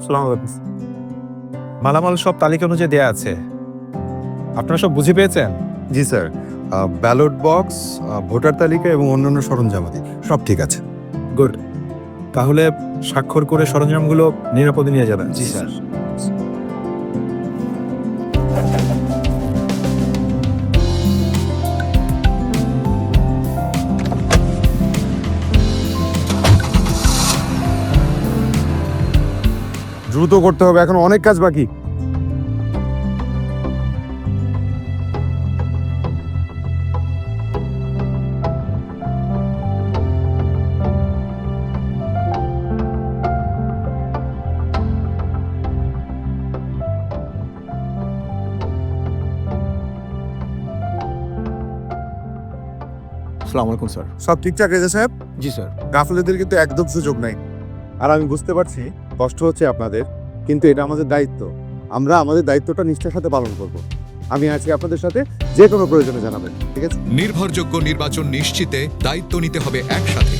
সালাম আলাইকুম। মালামাল সব তালিকা অনুযায়ী দেয়া আছে, আপনারা সব বুঝে পেয়েছেন? জি স্যার, ব্যালট বক্স, ভোটার তালিকা এবং অন্যান্য সরঞ্জামাদি সব ঠিক আছে। গুড, তাহলে স্বাক্ষর করে সরঞ্জামগুলো নিরাপদে নিয়ে যাবেন। জি স্যার। দ্রুত করতে হবে, এখন অনেক কাজ বাকি। আসসালামু আলাইকুম স্যার। সব ঠিকঠাক আছে সাহেব? জি স্যার। গাফলেদের কিন্তু একদম সুযোগ নাই। আর আমি বুঝতে পারছি কষ্ট হচ্ছে আপনাদের, কিন্তু এটা আমাদের দায়িত্ব। আমরা আমাদের দায়িত্বটা নিষ্ঠার সাথে পালন করব। আমি আছি আপনাদের সাথে, যে কোনো প্রয়োজনে জানাবেন, ঠিক আছে? নির্ভরযোগ্য নির্বাচন নিশ্চিতে দায়িত্ব নিতে হবে একসাথে।